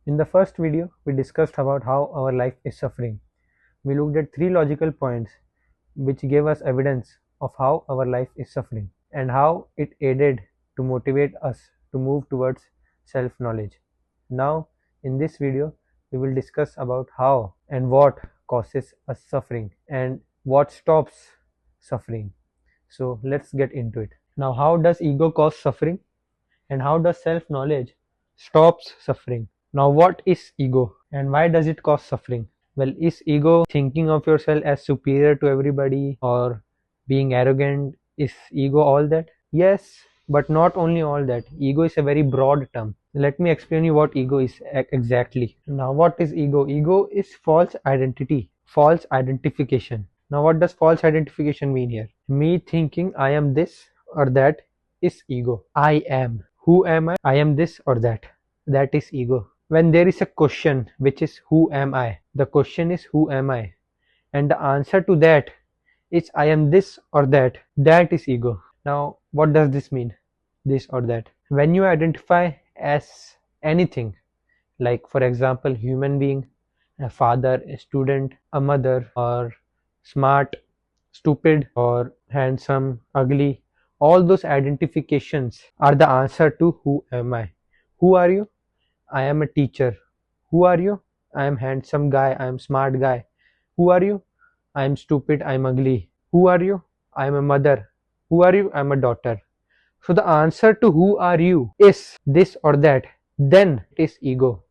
In the first video, we discussed about how our life is suffering. We looked at three logical points which gave us evidence of how our life is suffering and how it aided to motivate us to move towards self-knowledge. Now, in this video, we will discuss about how and what causes us suffering and what stops suffering. So let's get into it. Now, how does ego cause suffering and how does self-knowledge stops suffering? Now, what is ego and why does it cause suffering? Well, is ego thinking of yourself as superior to everybody or being arrogant? Is ego all that? Yes, but not only all that. Ego is a very broad term. Let me explain you what ego is exactly. Now, what is ego? Ego is false identity, false identification. Now, what does false identification mean here? Me thinking I am this or that is ego. I am. Who am I? I am this or that. That is ego. When there is a question which is who am I? The question is who am I? And the answer to that is I am this or that. That is ego. Now, what does this mean? This or that. When you identify as anything, like for example, human being, a father, a student, a mother, or smart, stupid, or handsome, ugly, all those identifications are the answer to who am I. Who are you? I am a teacher. Who are you? I am handsome guy. I am smart guy. Who are you? I am stupid. I am ugly. Who are you? I am a mother. Who are you? I am a daughter. So the answer to who are you is this or that. Then it is ego.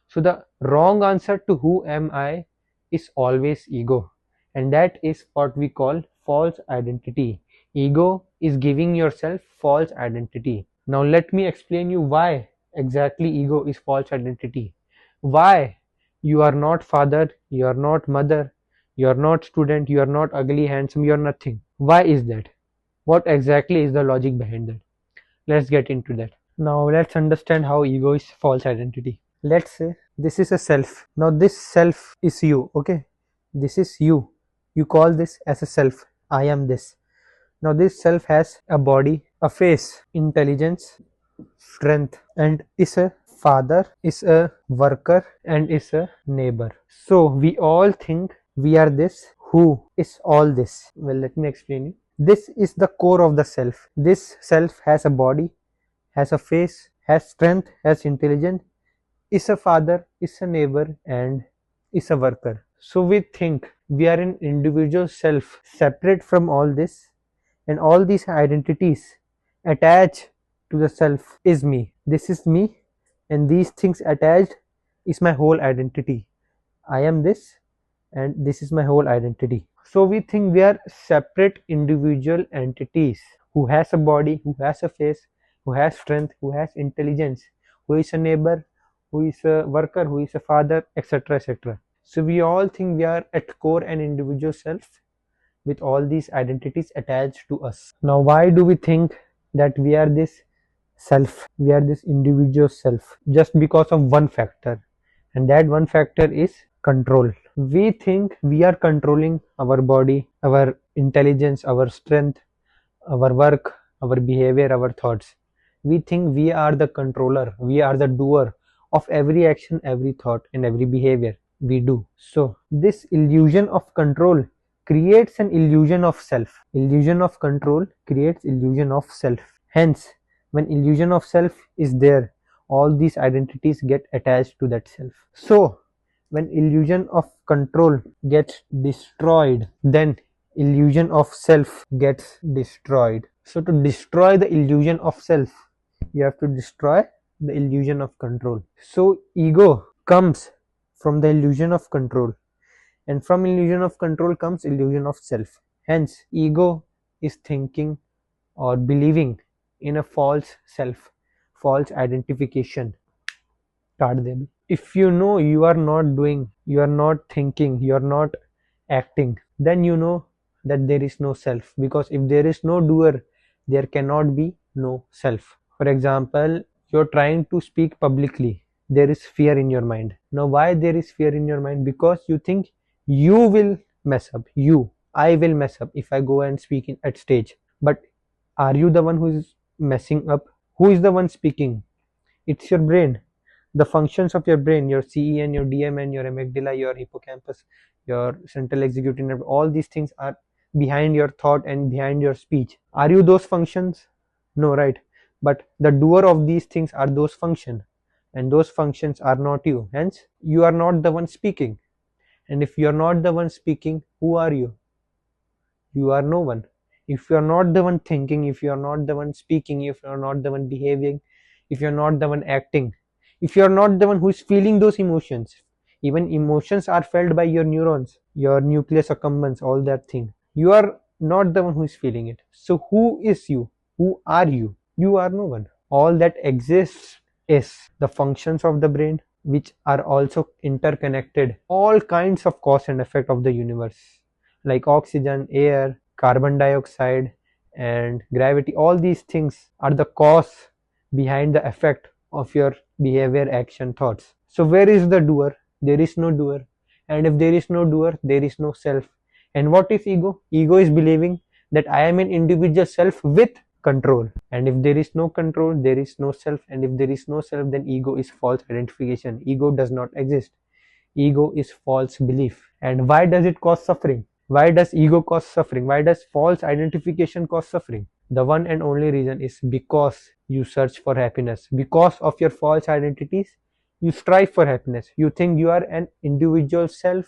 So the wrong answer to who am I is always ego. And that is what we call false identity. Ego is giving yourself false identity. Now let me explain you why exactly ego is false identity. Why you are not father, you are not mother, you are not student, you are not ugly, handsome, you are nothing. Why is that? What exactly is the logic behind that? Let's get into that. Now let's understand how ego is false identity. Let's say this is a self. Now this self is you, okay? This is you. You call this as a self. I am this. Now this self has a body, a face, intelligence, strength, and is a father, is a worker, and is a neighbor. So we all think we are this. Who is all this? Well, let me explain you. This is the core of the self. This self has a body, has a face, has strength, has intelligence, is a father, is a neighbor, and is a worker. So we think we are an individual self separate from all this, and all these identities attached to the self is me. This is me, and these things attached is my whole identity. I am this, and this is my whole identity. So we think we are separate individual entities who has a body, who has a face, who has strength, who has intelligence, who is a neighbor, who is a worker, who is a father, etc. etc. So we all think we are at core an individual self with all these identities attached to us. Now why do we think that we are this self, we are this individual self? Just because of one factor, and that one factor is control. We think we are controlling our body, our intelligence, our strength, our work, our behavior, our thoughts. We think we are the controller, we are the doer of every action, every thought, and every behavior we do. So this illusion of control creates an illusion of self. Illusion of control creates illusion of self. Hence, when illusion of self is there, all these identities get attached to that self. So when illusion of control gets destroyed, then illusion of self gets destroyed. So to destroy the illusion of self, you have to destroy the illusion of control. So ego comes from the illusion of control, and from illusion of control comes illusion of self. Hence ego is thinking or believing in a false self, false identification. If you know you are not doing, you are not thinking, you are not acting, then you know that there is no self, because if there is no doer, there cannot be no self. For example, you're trying to speak publicly, there is fear in your mind. Now why there is fear in your mind? Because you think you will mess up, I will mess up if I go and speak at stage. But are you the one who is messing up? Who is the one speaking? It's your brain. The functions of your brain, your CEN, your DMN, your amygdala, your hippocampus, your central executive nerve, all these things are behind your thought and behind your speech. Are you those functions? No, right? But the doer of these things are those functions, and those functions are not you. Hence, you are not the one speaking. And if you are not the one speaking, who are you? You are no one. If you are not the one thinking, if you are not the one speaking, if you are not the one behaving, if you are not the one acting, if you are not the one who is feeling those emotions, even emotions are felt by your neurons, your nucleus accumbens, all that thing. You are not the one who is feeling it. So who is you? Who are you? You are no one. All that exists is the functions of the brain, which are also interconnected, all kinds of cause and effect of the universe, like oxygen, air, carbon dioxide, and gravity. All these things are the cause behind the effect of your behavior, action, thoughts. So where is the doer? There is no doer. And if there is no doer, there is no self. And what is ego? Ego is believing that I am an individual self with control. And if there is no control, there is no self. And if there is no self, then ego is false identification. Ego does not exist. Ego is false belief. And why does it cause suffering? Why does ego cause suffering? Why does false identification cause suffering? The one and only reason is because you search for happiness. Because of your false identities, you strive for happiness. You think you are an individual self,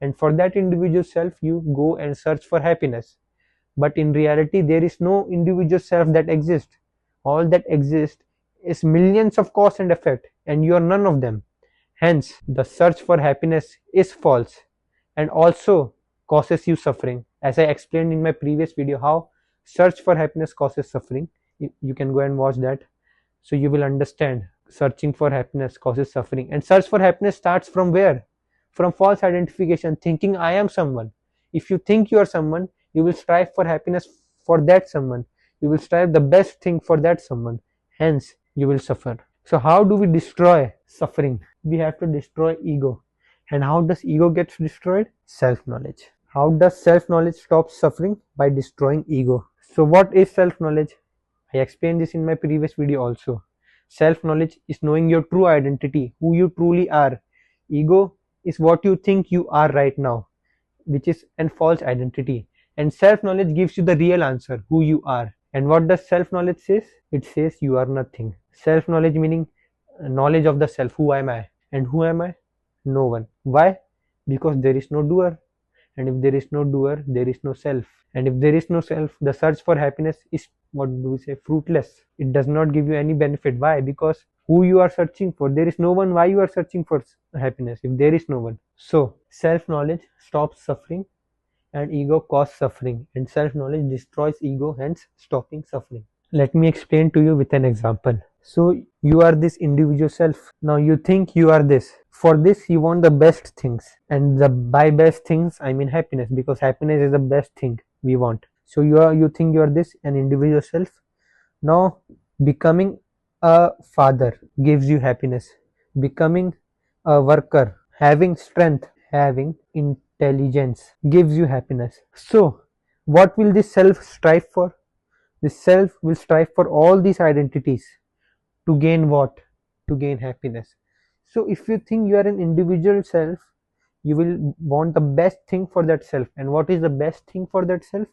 and for that individual self, you go and search for happiness. But in reality, there is no individual self that exists. All that exists is millions of cause and effect, and you are none of them. Hence, the search for happiness is false and also causes you suffering. As I explained in my previous video, how search for happiness causes suffering. You can go and watch that. So you will understand searching for happiness causes suffering. And search for happiness starts from where? From false identification, thinking I am someone. If you think you are someone, you will strive for happiness for that someone. You will strive the best thing for that someone. Hence, you will suffer. So how do we destroy suffering? We have to destroy ego. And how does ego get destroyed? Self-knowledge. How does self-knowledge stop suffering? By destroying ego. So what is self-knowledge? I explained this in my previous video also. Self-knowledge is knowing your true identity, who you truly are. Ego is what you think you are right now, which is a false identity. And self-knowledge gives you the real answer, who you are. And what does self-knowledge says? It says you are nothing. Self-knowledge meaning knowledge of the self. Who am I? And who am I? No one. Why? Because there is no doer. And if there is no doer, there is no self. And if there is no self, the search for happiness is, what do we say, fruitless. It does not give you any benefit. Why? Because who you are searching for, there is no one. Why you are searching for happiness if there is no one? So self-knowledge stops suffering and ego causes suffering, and self-knowledge destroys ego, hence stopping suffering. Let me explain to you with an example. So you are this individual self. Now you think you are this. For this you want the best things, and by best things I mean happiness, because happiness is the best thing we want. So you think you are this, an individual self. Now becoming a father gives you happiness. Becoming a worker, having strength, having intelligence gives you happiness. So what will this self strive for? This self will strive for all these identities to gain what? To gain happiness. So if you think you are an individual self, you will want the best thing for that self. And what is the best thing for that self?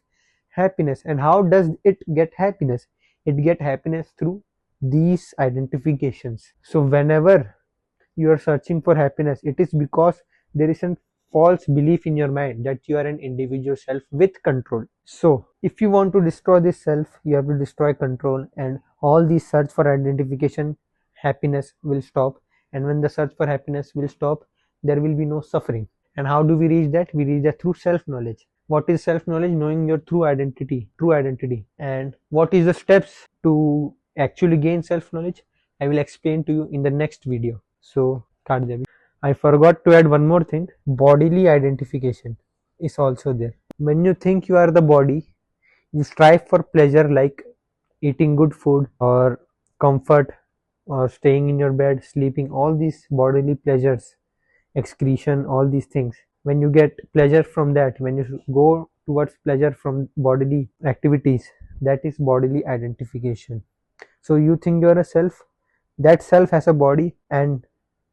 Happiness. And how does it get happiness? It get happiness through these identifications. So whenever you are searching for happiness, it is because there is a false belief in your mind that you are an individual self with control. So if you want to destroy this self, you have to destroy control, and all these search for identification, happiness will stop. And when the search for happiness will stop, there will be no suffering. And how do we reach that? We reach that through self-knowledge. What is self-knowledge? Knowing your true identity. And what is the steps to actually gain self-knowledge? I will explain to you in the next video. So I forgot to add one more thing. Bodily identification is also there. When you think you are the body, you strive for pleasure like eating good food or comfort or staying in your bed, sleeping, all these bodily pleasures, excretion, all these things. When you get pleasure from that, when you go towards pleasure from bodily activities, that is bodily identification. So you think you are a self, that self has a body, and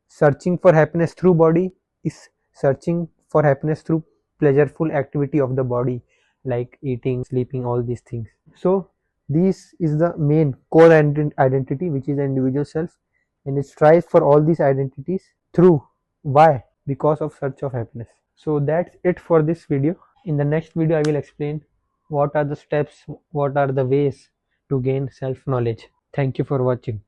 Searching for happiness through body is searching for happiness through pleasureful activity of the body, like eating, sleeping, all these things. So this is the main core identity, which is the individual self, and it strives for all these identities through, why, because of search of happiness. So that's it for this video. In the next video I will explain what are the steps, what are the ways to gain self knowledge. Thank you for watching.